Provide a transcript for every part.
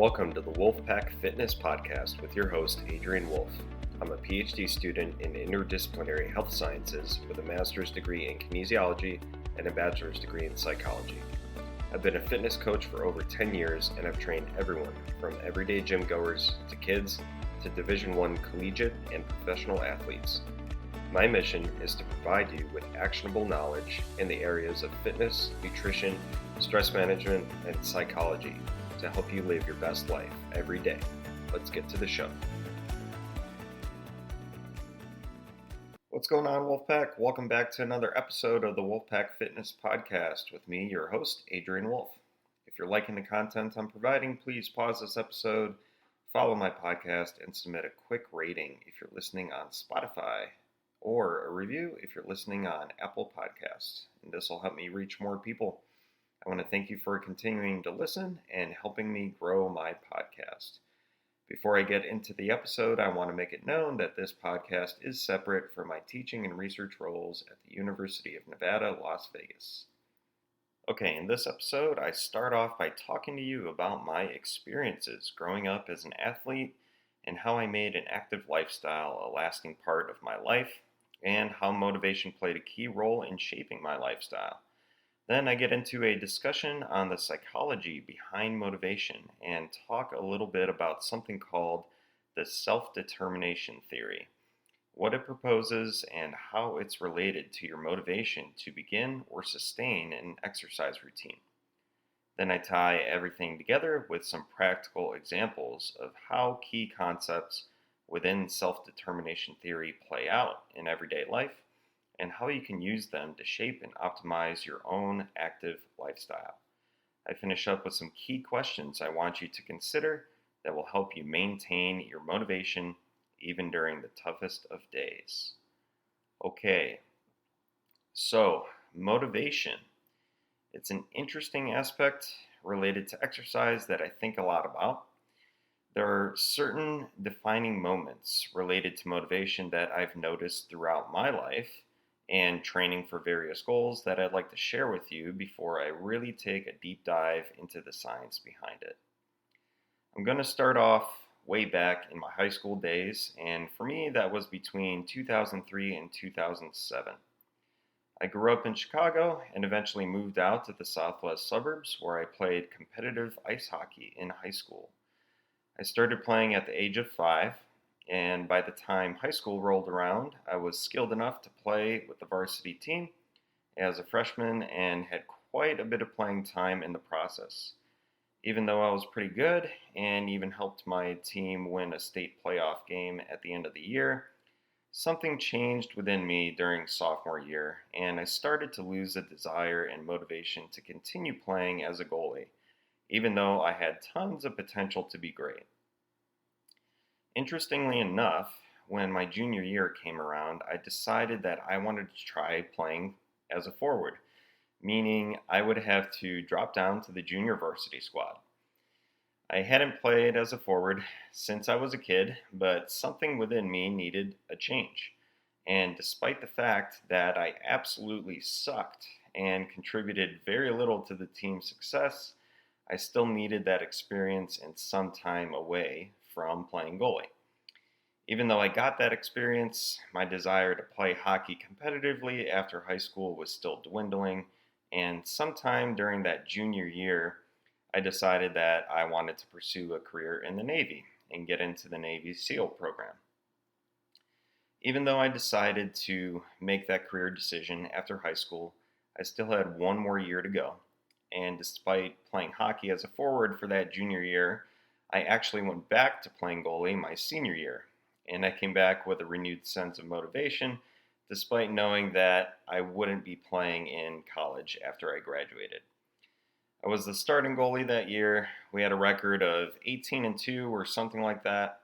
Welcome to the Wolfpack Fitness Podcast with your host, Adrian Wolf. I'm a PhD student in interdisciplinary health sciences with a master's degree in kinesiology and a bachelor's degree in psychology. I've been a fitness coach for over 10 years and I've trained everyone from everyday gym goers to kids to Division I collegiate and professional athletes. My mission is to provide you with actionable knowledge in the areas of fitness, nutrition, stress management, and psychology to help you live your best life every day. Let's get to the show. What's going on, Wolfpack? Welcome back to another episode of the Wolfpack Fitness Podcast with me, your host, Adrian Wolf. If you're liking the content I'm providing, please pause this episode, follow my podcast, and submit a quick rating if you're listening on Spotify, or a review if you're listening on Apple Podcasts. And this will help me reach more people. I want to thank you for continuing to listen and helping me grow my podcast. Before I get into the episode, I want to make it known that this podcast is separate from my teaching and research roles at the University of Nevada, Las Vegas. Okay, in this episode, I start off by talking to you about my experiences growing up as an athlete and how I made an active lifestyle a lasting part of my life, and how motivation played a key role in shaping my lifestyle. Then I get into a discussion on the psychology behind motivation and talk a little bit about something called the self-determination theory, what it proposes and how it's related to your motivation to begin or sustain an exercise routine. Then I tie everything together with some practical examples of how key concepts within self-determination theory play out in everyday life, and how you can use them to shape and optimize your own active lifestyle. I finish up with some key questions I want you to consider that will help you maintain your motivation even during the toughest of days. Okay, so motivation. It's an interesting aspect related to exercise that I think a lot about. There are certain defining moments related to motivation that I've noticed throughout my life and training for various goals that I'd like to share with you before I really take a deep dive into the science behind it. I'm going to start off way back in my high school days, and for me that was between 2003 and 2007. I grew up in Chicago and eventually moved out to the southwest suburbs where I played competitive ice hockey in high school. I started playing at the age of 5, and by the time high school rolled around, I was skilled enough to play with the varsity team as a freshman and had quite a bit of playing time in the process. Even though I was pretty good and even helped my team win a state playoff game at the end of the year, something changed within me during sophomore year, and I started to lose the desire and motivation to continue playing as a goalie, even though I had tons of potential to be great. Interestingly enough, when my junior year came around, I decided that I wanted to try playing as a forward, meaning I would have to drop down to the junior varsity squad. I hadn't played as a forward since I was a kid, but something within me needed a change. And despite the fact that I absolutely sucked and contributed very little to the team's success, I still needed that experience and some time away from playing goalie. Even though I got that experience, my desire to play hockey competitively after high school was still dwindling, and sometime during that junior year, I decided that I wanted to pursue a career in the Navy and get into the Navy SEAL program. Even though I decided to make that career decision after high school, I still had one more year to go, and despite playing hockey as a forward for that junior year, I actually went back to playing goalie my senior year, and I came back with a renewed sense of motivation, despite knowing that I wouldn't be playing in college after I graduated. I was the starting goalie that year. We had a record of 18-2 or something like that,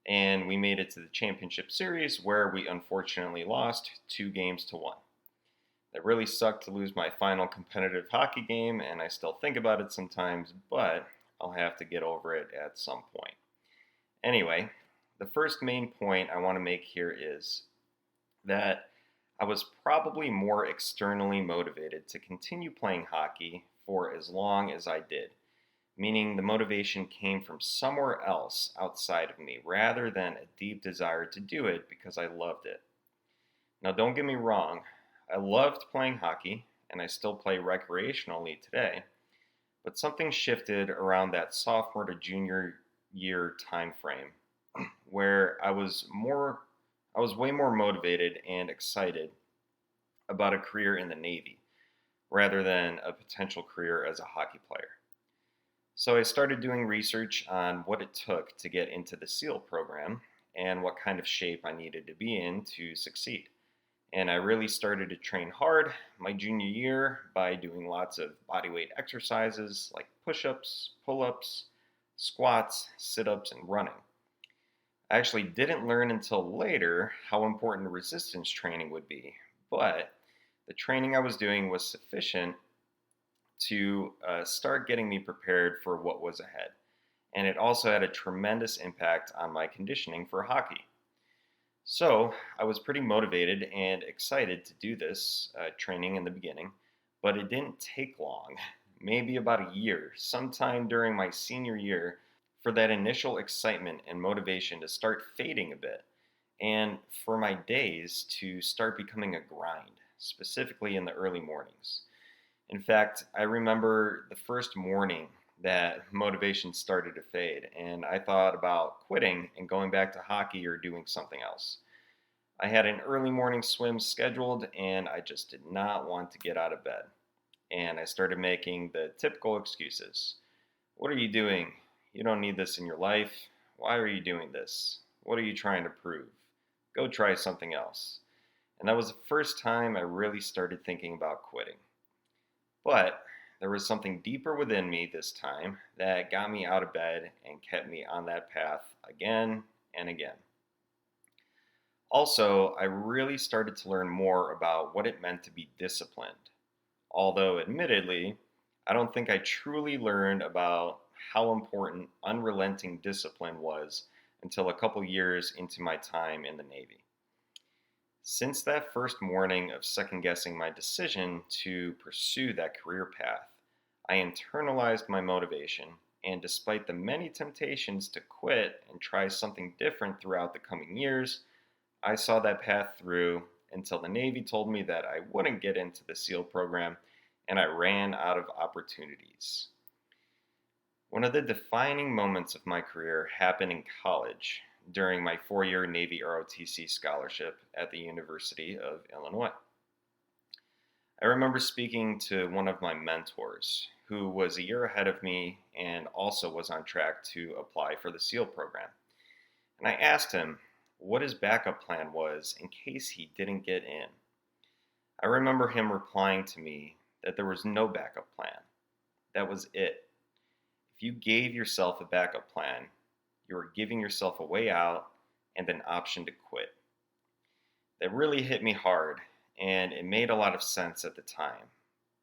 and we made it to the championship series where we unfortunately lost 2-1. It really sucked to lose my final competitive hockey game, and I still think about it sometimes, but I'll have to get over it at some point. Anyway, the first main point I want to make here is that I was probably more externally motivated to continue playing hockey for as long as I did, meaning the motivation came from somewhere else outside of me rather than a deep desire to do it because I loved it. Now, don't get me wrong, I loved playing hockey and I still play recreationally today, but something shifted around that sophomore to junior year time frame where I was way more motivated and excited about a career in the Navy rather than a potential career as a hockey player. So I started doing research on what it took to get into the SEAL program and what kind of shape I needed to be in to succeed. And I really started to train hard my junior year by doing lots of bodyweight exercises like push ups, pull ups, squats, sit ups, and running. I actually didn't learn until later how important resistance training would be, but the training I was doing was sufficient to start getting me prepared for what was ahead. And it also had a tremendous impact on my conditioning for hockey. So I was pretty motivated and excited to do this training in the beginning, but it didn't take long, maybe about a year, sometime during my senior year, for that initial excitement and motivation to start fading a bit, and for my days to start becoming a grind, specifically in the early mornings. In fact, I remember the first morning that motivation started to fade, and I thought about quitting and going back to hockey or doing something else. I had an early morning swim scheduled, and I just did not want to get out of bed. And I started making the typical excuses. What are you doing? You don't need this in your life. Why are you doing this? What are you trying to prove? Go try something else. And that was the first time I really started thinking about quitting. But there was something deeper within me this time that got me out of bed and kept me on that path again and again. Also, I really started to learn more about what it meant to be disciplined. Although, admittedly, I don't think I truly learned about how important unrelenting discipline was until a couple years into my time in the Navy. Since that first morning of second guessing my decision to pursue that career path, I internalized my motivation, and despite the many temptations to quit and try something different throughout the coming years, I saw that path through until the Navy told me that I wouldn't get into the SEAL program and I ran out of opportunities. One of the defining moments of my career happened in college during my 4-year Navy ROTC scholarship at the University of Illinois. I remember speaking to one of my mentors who was a year ahead of me and also was on track to apply for the SEAL program. And I asked him what his backup plan was in case he didn't get in. I remember him replying to me that there was no backup plan. That was it. If you gave yourself a backup plan, you were giving yourself a way out and an option to quit. That really hit me hard, and it made a lot of sense at the time.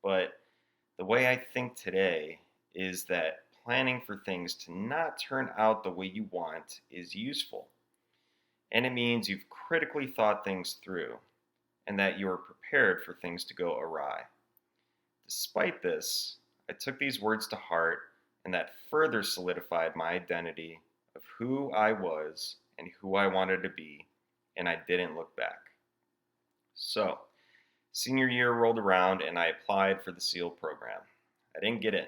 But the way I think today is that planning for things to not turn out the way you want is useful. And it means you've critically thought things through and that you are prepared for things to go awry. Despite this, I took these words to heart, and that further solidified my identity of who I was and who I wanted to be, and I didn't look back. So, senior year rolled around and I applied for the SEAL program. I didn't get in.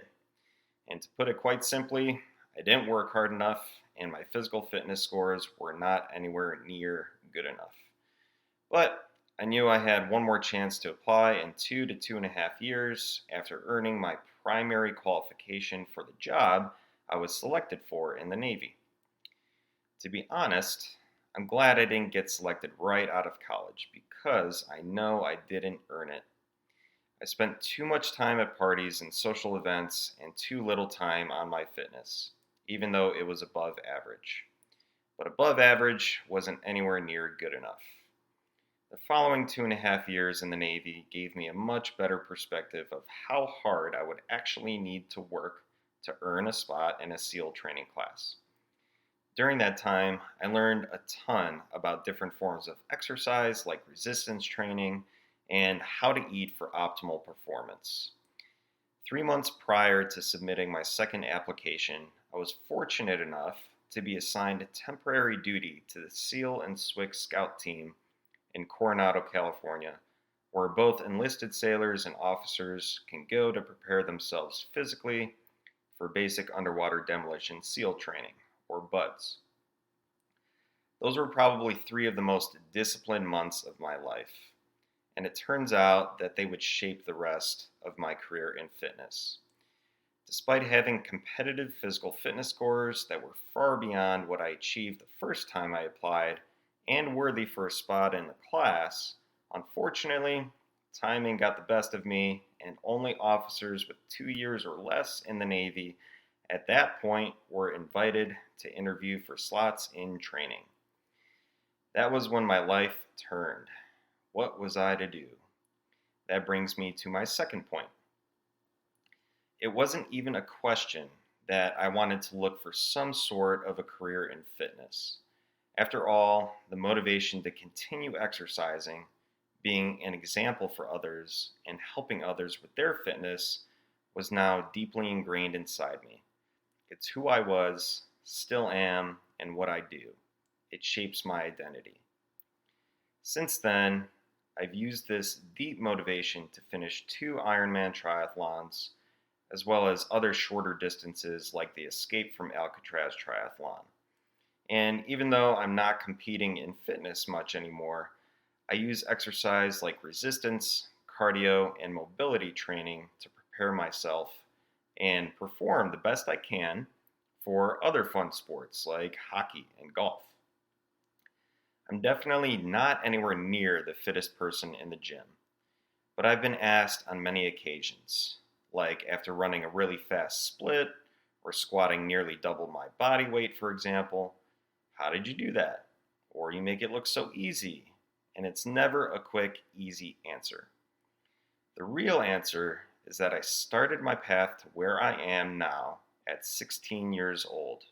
And to put it quite simply, I didn't work hard enough and my physical fitness scores were not anywhere near good enough. But I knew I had one more chance to apply in 2 to 2.5 years after earning my primary qualification for the job I was selected for in the Navy. To be honest, I'm glad I didn't get selected right out of college because I know I didn't earn it. I spent too much time at parties and social events and too little time on my fitness, even though it was above average. But above average wasn't anywhere near good enough. The following 2.5 years in the Navy gave me a much better perspective of how hard I would actually need to work to earn a spot in a SEAL training class. During that time, I learned a ton about different forms of exercise like resistance training and how to eat for optimal performance. 3 months prior to submitting my second application, I was fortunate enough to be assigned temporary duty to the SEAL and SWCS Scout team in Coronado, California, where both enlisted sailors and officers can go to prepare themselves physically for basic underwater demolition SEAL training, or BUDS. Those were probably 3 of the most disciplined months of my life, and it turns out that they would shape the rest of my career in fitness. Despite having competitive physical fitness scores that were far beyond what I achieved the first time I applied and worthy for a spot in the class, unfortunately, timing got the best of me, and only officers with 2 years or less in the Navy at that point were invited to interview for slots in training. That was when my life turned. What was I to do? That brings me to my second point. It wasn't even a question that I wanted to look for some sort of a career in fitness. After all, the motivation to continue exercising, being an example for others, and helping others with their fitness was now deeply ingrained inside me. It's who I was, still am, and what I do. It shapes my identity. Since then, I've used this deep motivation to finish 2 Ironman triathlons, as well as other shorter distances like the Escape from Alcatraz triathlon. And even though I'm not competing in fitness much anymore, I use exercise like resistance, cardio, and mobility training to prepare myself and perform the best I can for other fun sports like hockey and golf. I'm definitely not anywhere near the fittest person in the gym, but I've been asked on many occasions, like after running a really fast split or squatting nearly double my body weight, for example, how did you do that? Or you make it look so easy, and it's never a quick, easy answer. The real answer is that I started my path to where I am now at 16 years old.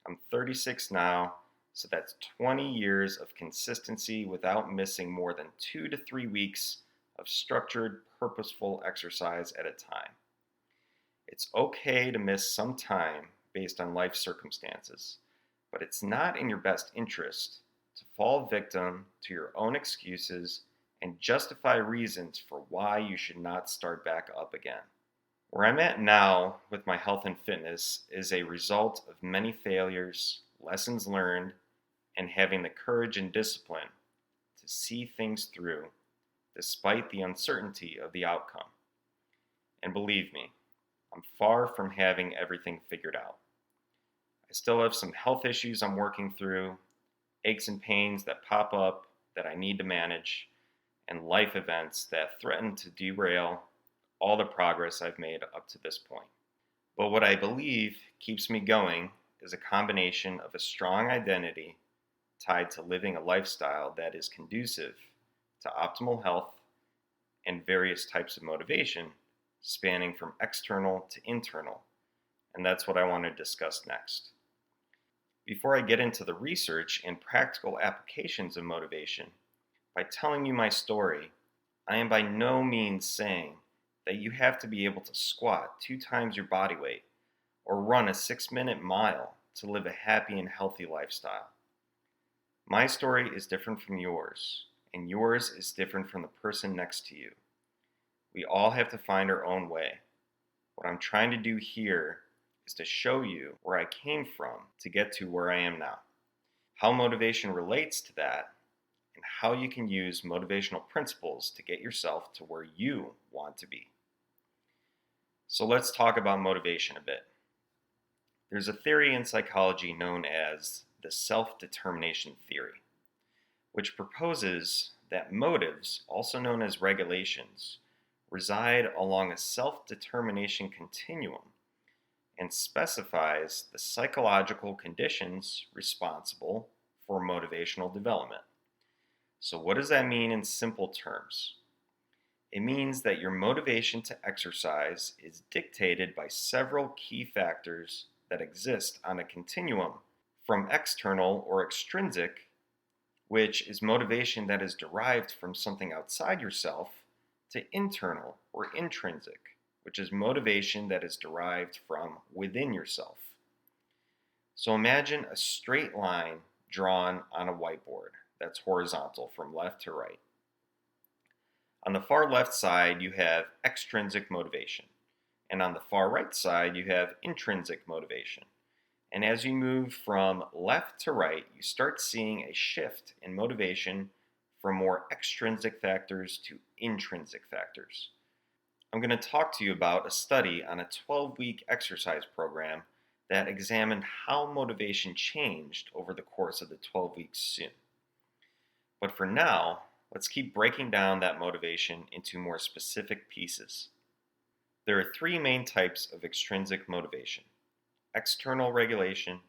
I'm 36 now, so that's 20 years of consistency without missing more than 2 to 3 weeks of structured, purposeful exercise at a time. It's okay to miss some time based on life circumstances, but it's not in your best interest to fall victim to your own excuses and justify reasons for why you should not start back up again. Where I'm at now with my health and fitness is a result of many failures, lessons learned, and having the courage and discipline to see things through despite the uncertainty of the outcome. And believe me, I'm far from having everything figured out. I still have some health issues I'm working through, aches and pains that pop up that I need to manage, and life events that threaten to derail all the progress I've made up to this point. But what I believe keeps me going is a combination of a strong identity tied to living a lifestyle that is conducive to optimal health and various types of motivation spanning from external to internal. And that's what I want to discuss next. Before I get into the research and practical applications of motivation, by telling you my story, I am by no means saying that you have to be able to squat 2 times your body weight or run a 6-minute mile to live a happy and healthy lifestyle. My story is different from yours, and yours is different from the person next to you. We all have to find our own way. What I'm trying to do here is to show you where I came from to get to where I am now, how motivation relates to that, and how you can use motivational principles to get yourself to where you want to be. So let's talk about motivation a bit. There's a theory in psychology known as the self-determination theory, which proposes that motives, also known as regulations, reside along a self-determination continuum and specifies the psychological conditions responsible for motivational development. So what does that mean in simple terms? It means that your motivation to exercise is dictated by several key factors that exist on a continuum from external or extrinsic, which is motivation that is derived from something outside yourself, to internal or intrinsic, which is motivation that is derived from within yourself. So imagine a straight line drawn on a whiteboard that's horizontal from left to right. On the far left side, you have extrinsic motivation, and on the far right side, you have intrinsic motivation. And as you move from left to right, you start seeing a shift in motivation from more extrinsic factors to intrinsic factors. I'm going to talk to you about a study on a 12-week exercise program that examined how motivation changed over the course of the 12 weeks soon. But for now, let's keep breaking down that motivation into more specific pieces. There are three main types of extrinsic motivation: external regulation,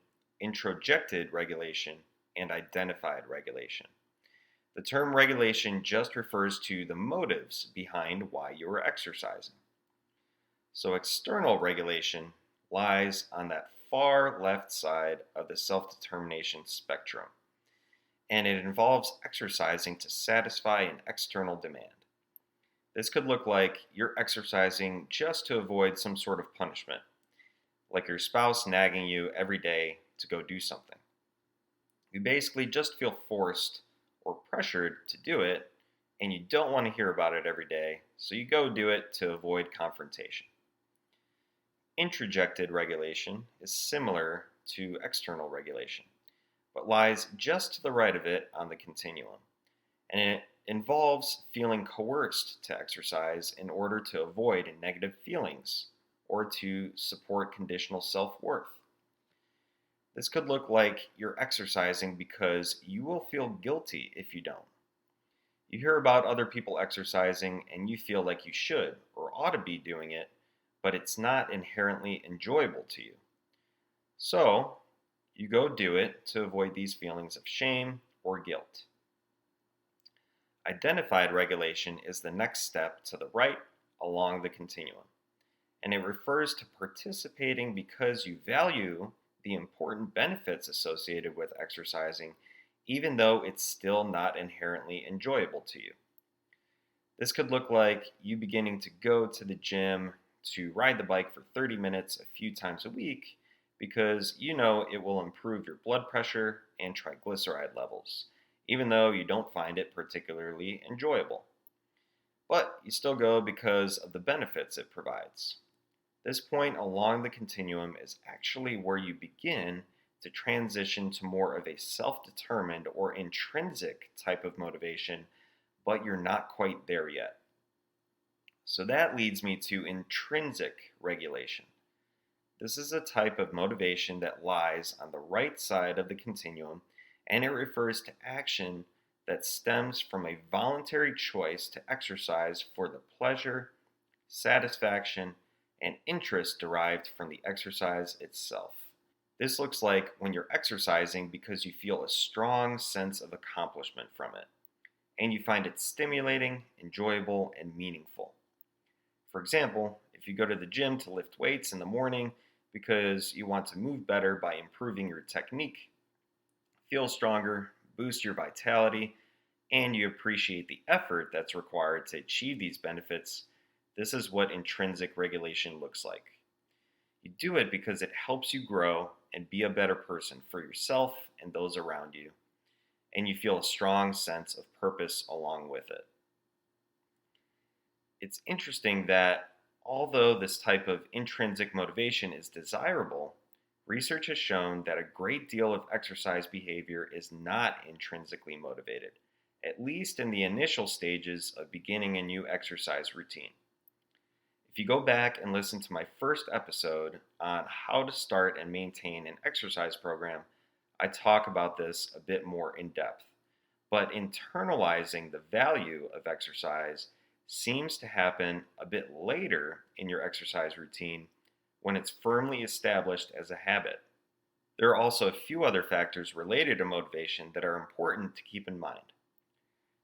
introjected regulation, and identified regulation. The term regulation just refers to the motives behind why you are exercising. So external regulation lies on that far left side of the self-determination spectrum, and it involves exercising to satisfy an external demand. This could look like you're exercising just to avoid some sort of punishment, like your spouse nagging you every day to go do something. You basically just feel forced or pressured to do it, and you don't want to hear about it every day, so you go do it to avoid confrontation. Introjected regulation is similar to external regulation, but lies just to the right of it on the continuum, and it involves feeling coerced to exercise in order to avoid negative feelings or to support conditional self-worth. This could look like you're exercising because you will feel guilty if you don't. You hear about other people exercising and you feel like you should or ought to be doing it, but it's not inherently enjoyable to you. So, you go do it to avoid these feelings of shame or guilt. Identified regulation is the next step to the right along the continuum, and it refers to participating because you value the important benefits associated with exercising, even though it's still not inherently enjoyable to you. This could look like you beginning to go to the gym to ride the bike for 30 minutes a few times a week because you know it will improve your blood pressure and triglyceride levels, even though you don't find it particularly enjoyable. But you still go because of the benefits it provides. This point along the continuum is actually where you begin to transition to more of a self-determined or intrinsic type of motivation, but you're not quite there yet. So that leads me to intrinsic regulation. This is a type of motivation that lies on the right side of the continuum, and it refers to action that stems from a voluntary choice to exercise for the pleasure, satisfaction, and interest derived from the exercise itself. This looks like when you're exercising because you feel a strong sense of accomplishment from it, and you find it stimulating, enjoyable, and meaningful. For example, if you go to the gym to lift weights in the morning because you want to move better by improving your technique, feel stronger, boost your vitality, and you appreciate the effort that's required to achieve these benefits, this is what intrinsic regulation looks like. You do it because it helps you grow and be a better person for yourself and those around you, and you feel a strong sense of purpose along with it. It's interesting that although this type of intrinsic motivation is desirable, research has shown that a great deal of exercise behavior is not intrinsically motivated, at least in the initial stages of beginning a new exercise routine. If you go back and listen to my first episode on how to start and maintain an exercise program, I talk about this a bit more in depth. But internalizing the value of exercise seems to happen a bit later in your exercise routine when it's firmly established as a habit. There are also a few other factors related to motivation that are important to keep in mind.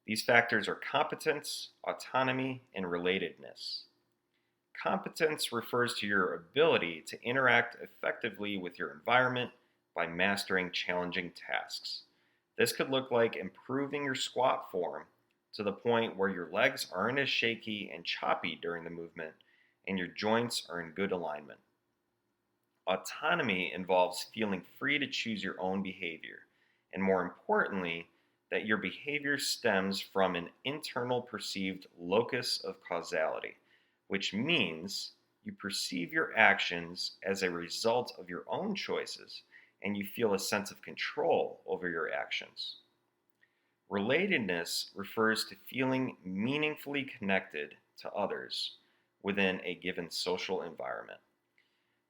These factors are competence, autonomy, and relatedness. Competence refers to your ability to interact effectively with your environment by mastering challenging tasks. This could look like improving your squat form to the point where your legs aren't as shaky and choppy during the movement, and your joints are in good alignment. Autonomy involves feeling free to choose your own behavior, and more importantly, that your behavior stems from an internal perceived locus of causality, which means you perceive your actions as a result of your own choices, and you feel a sense of control over your actions. Relatedness refers to feeling meaningfully connected to others within a given social environment.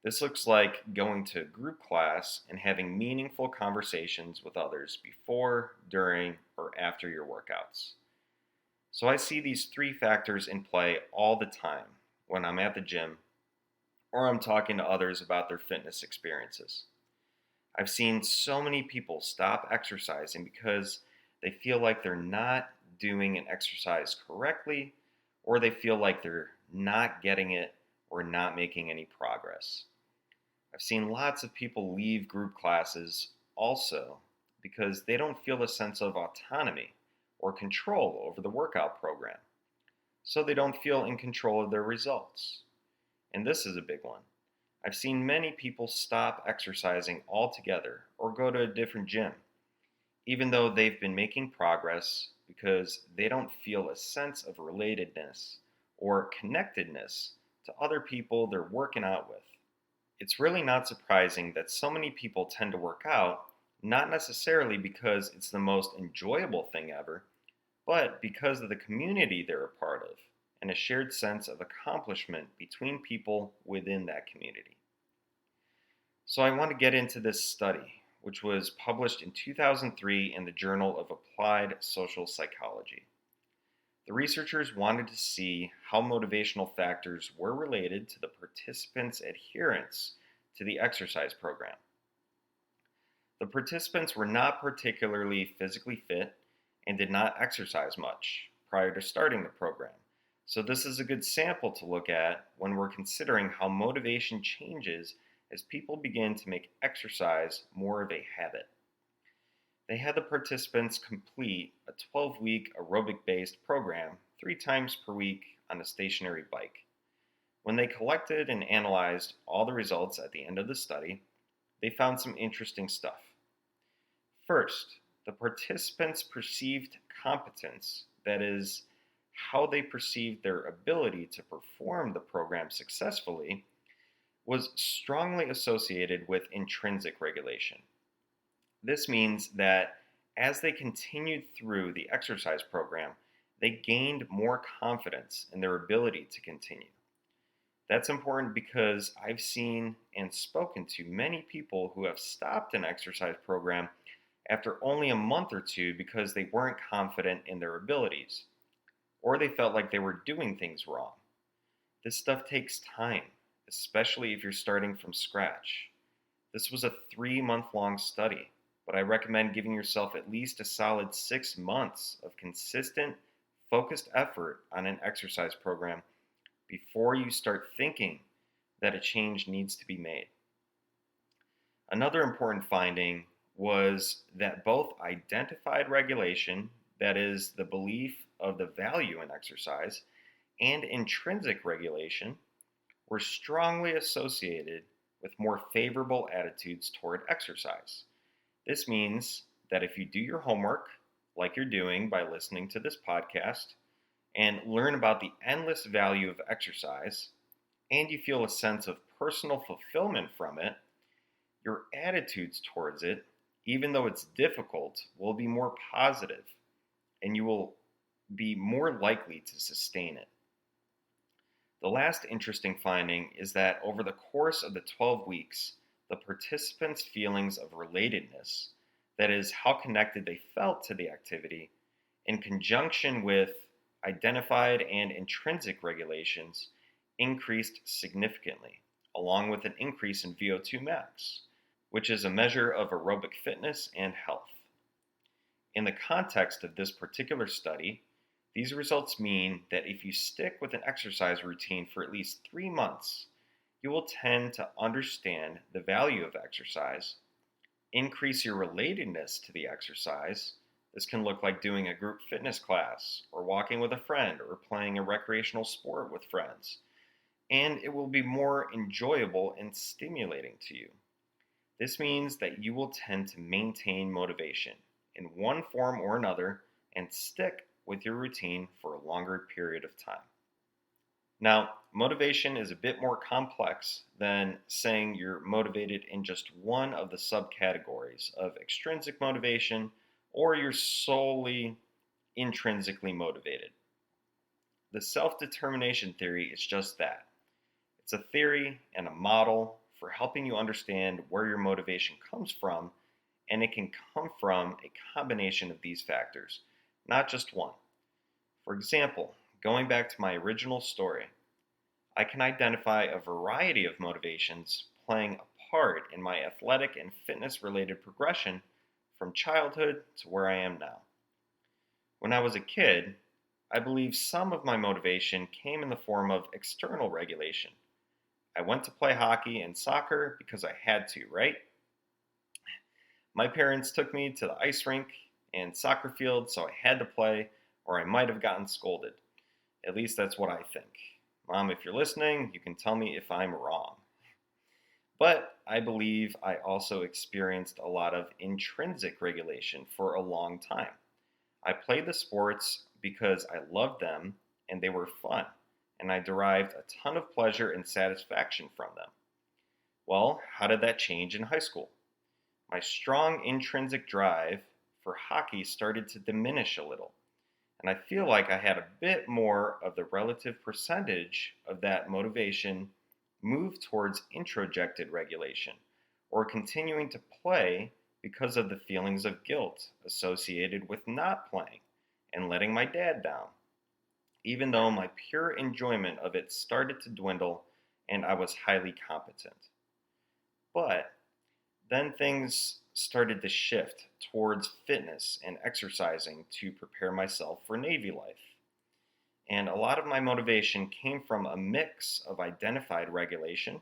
This looks like going to group class and having meaningful conversations with others before, during, or after your workouts. So I see these three factors in play all the time when I'm at the gym or I'm talking to others about their fitness experiences. I've seen so many people stop exercising because they feel like they're not doing an exercise correctly, or they feel like they're not getting it or not making any progress. I've seen lots of people leave group classes also because they don't feel a sense of autonomy or control over the workout program, so they don't feel in control of their results. And this is a big one. I've seen many people stop exercising altogether or go to a different gym, even though they've been making progress because they don't feel a sense of relatedness or connectedness to other people they're working out with. It's really not surprising that so many people tend to work out, not necessarily because it's the most enjoyable thing ever, but because of the community they're a part of and a shared sense of accomplishment between people within that community. So I want to get into this study, which was published in 2003 in the Journal of Applied Social Psychology. The researchers wanted to see how motivational factors were related to the participants' adherence to the exercise program. The participants were not particularly physically fit and did not exercise much prior to starting the program. So this is a good sample to look at when we're considering how motivation changes as people begin to make exercise more of a habit. They had the participants complete a 12-week aerobic-based program 3 times per week on a stationary bike. When they collected and analyzed all the results at the end of the study, they found some interesting stuff. First, the participants' perceived competence, that is, how they perceived their ability to perform the program successfully, was strongly associated with intrinsic regulation. This means that as they continued through the exercise program, they gained more confidence in their ability to continue. That's important because I've seen and spoken to many people who have stopped an exercise program after only a month or two because they weren't confident in their abilities, or they felt like they were doing things wrong. This stuff takes time, especially if you're starting from scratch. This was a 3-month-long study, but I recommend giving yourself at least a solid 6 months of consistent, focused effort on an exercise program before you start thinking that a change needs to be made. Another important finding was that both identified regulation, that is, the belief of the value in exercise, and intrinsic regulation were strongly associated with more favorable attitudes toward exercise. This means that if you do your homework, like you're doing by listening to this podcast, and learn about the endless value of exercise, and you feel a sense of personal fulfillment from it, your attitudes towards it, even though it's difficult, will be more positive, and you will be more likely to sustain it. The last interesting finding is that over the course of the 12 weeks, the participants' feelings of relatedness, that is, how connected they felt to the activity, in conjunction with identified and intrinsic regulations, increased significantly, along with an increase in VO2 max, which is a measure of aerobic fitness and health. In the context of this particular study, these results mean that if you stick with an exercise routine for at least 3 months, you will tend to understand the value of exercise, increase your relatedness to the exercise. This can look like doing a group fitness class, or walking with a friend, or playing a recreational sport with friends, and it will be more enjoyable and stimulating to you. This means that you will tend to maintain motivation in one form or another and stick with your routine for a longer period of time. Now, motivation is a bit more complex than saying you're motivated in just one of the subcategories of extrinsic motivation or you're solely intrinsically motivated. The self determination theory is just that. It's a theory and a model for helping you understand where your motivation comes from, and it can come from a combination of these factors, not just one. For example, going back to my original story, I can identify a variety of motivations playing a part in my athletic and fitness related progression from childhood to where I am now. When I was a kid, I believe some of my motivation came in the form of external regulation. I went to play hockey and soccer because I had to, right? My parents took me to the ice rink and soccer field, so I had to play, or I might have gotten scolded. At least that's what I think. Mom, if you're listening, you can tell me if I'm wrong. But I believe I also experienced a lot of intrinsic regulation for a long time. I played the sports because I loved them and they were fun, and I derived a ton of pleasure and satisfaction from them. Well, how did that change in high school? My strong intrinsic drive for hockey started to diminish a little, and I feel like I had a bit more of the relative percentage of that motivation move towards introjected regulation, or continuing to play because of the feelings of guilt associated with not playing and letting my dad down, even though my pure enjoyment of it started to dwindle and I was highly competent. But then things started to shift towards fitness and exercising to prepare myself for Navy life. And a lot of my motivation came from a mix of identified regulation,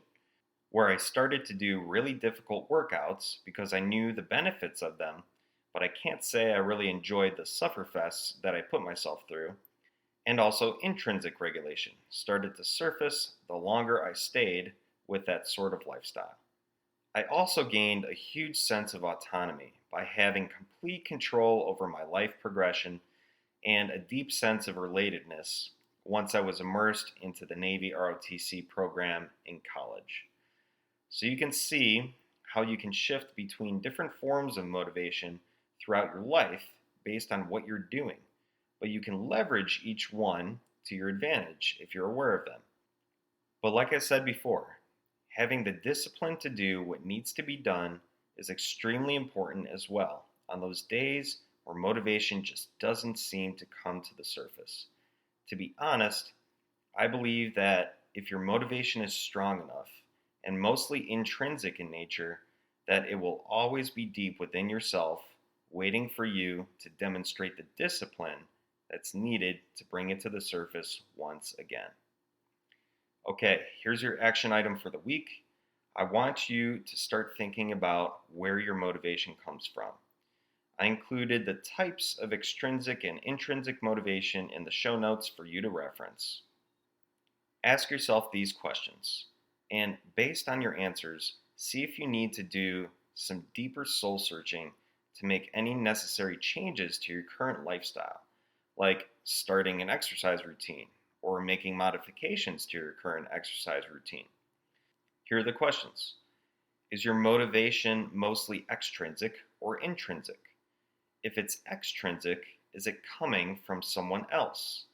where I started to do really difficult workouts because I knew the benefits of them, but I can't say I really enjoyed the sufferfests that I put myself through. And also intrinsic regulation started to surface the longer I stayed with that sort of lifestyle. I also gained a huge sense of autonomy by having complete control over my life progression and a deep sense of relatedness once I was immersed into the Navy ROTC program in college. So you can see how you can shift between different forms of motivation throughout your life based on what you're doing, but you can leverage each one to your advantage if you're aware of them. But like I said before, having the discipline to do what needs to be done is extremely important as well on those days where motivation just doesn't seem to come to the surface. To be honest, I believe that if your motivation is strong enough and mostly intrinsic in nature, that it will always be deep within yourself, waiting for you to demonstrate the discipline that's needed to bring it to the surface once again. Okay, here's your action item for the week. I want you to start thinking about where your motivation comes from. I included the types of extrinsic and intrinsic motivation in the show notes for you to reference. Ask yourself these questions, and based on your answers, see if you need to do some deeper soul searching to make any necessary changes to your current lifestyle, like starting an exercise routine or making modifications to your current exercise routine. Here are the questions. Is your motivation mostly extrinsic or intrinsic? If it's extrinsic, is it coming from someone else?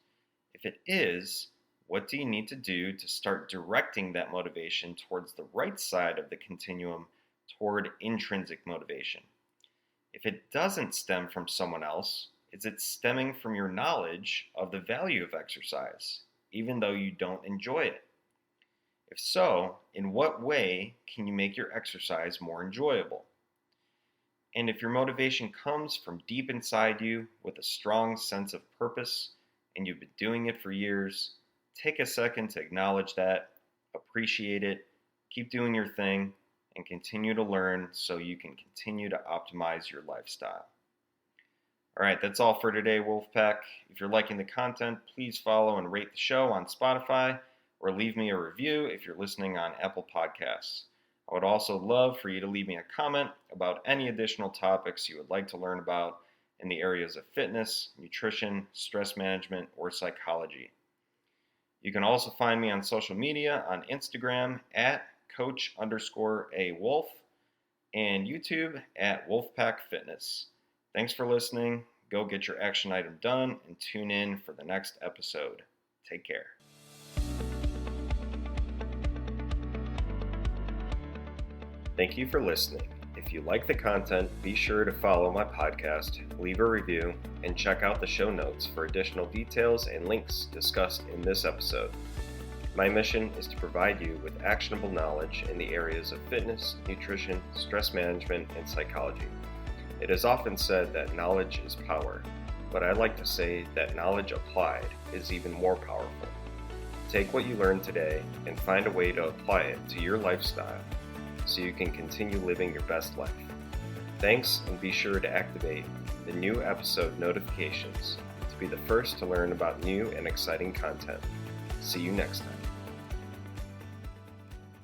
If it is, what do you need to do to start directing that motivation towards the right side of the continuum toward intrinsic motivation? If it doesn't stem from someone else, is it stemming from your knowledge of the value of exercise, even though you don't enjoy it? If so, in what way can you make your exercise more enjoyable? And if your motivation comes from deep inside you with a strong sense of purpose and you've been doing it for years, take a second to acknowledge that, appreciate it, keep doing your thing, and continue to learn so you can continue to optimize your lifestyle. All right, that's all for today, Wolfpack. If you're liking the content, please follow and rate the show on Spotify or leave me a review if you're listening on Apple Podcasts. I would also love for you to leave me a comment about any additional topics you would like to learn about in the areas of fitness, nutrition, stress management, or psychology. You can also find me on social media on Instagram at Coach_A_Wolf and YouTube at Wolfpack Fitness. Thanks for listening. Go get your action item done and tune in for the next episode. Take care. Thank you for listening. If you like the content, be sure to follow my podcast, leave a review, and check out the show notes for additional details and links discussed in this episode. My mission is to provide you with actionable knowledge in the areas of fitness, nutrition, stress management, and psychology. It is often said that knowledge is power, but I like to say that knowledge applied is even more powerful. Take what you learned today and find a way to apply it to your lifestyle so you can continue living your best life. Thanks, and be sure to activate the new episode notifications to be the first to learn about new and exciting content. See you next time.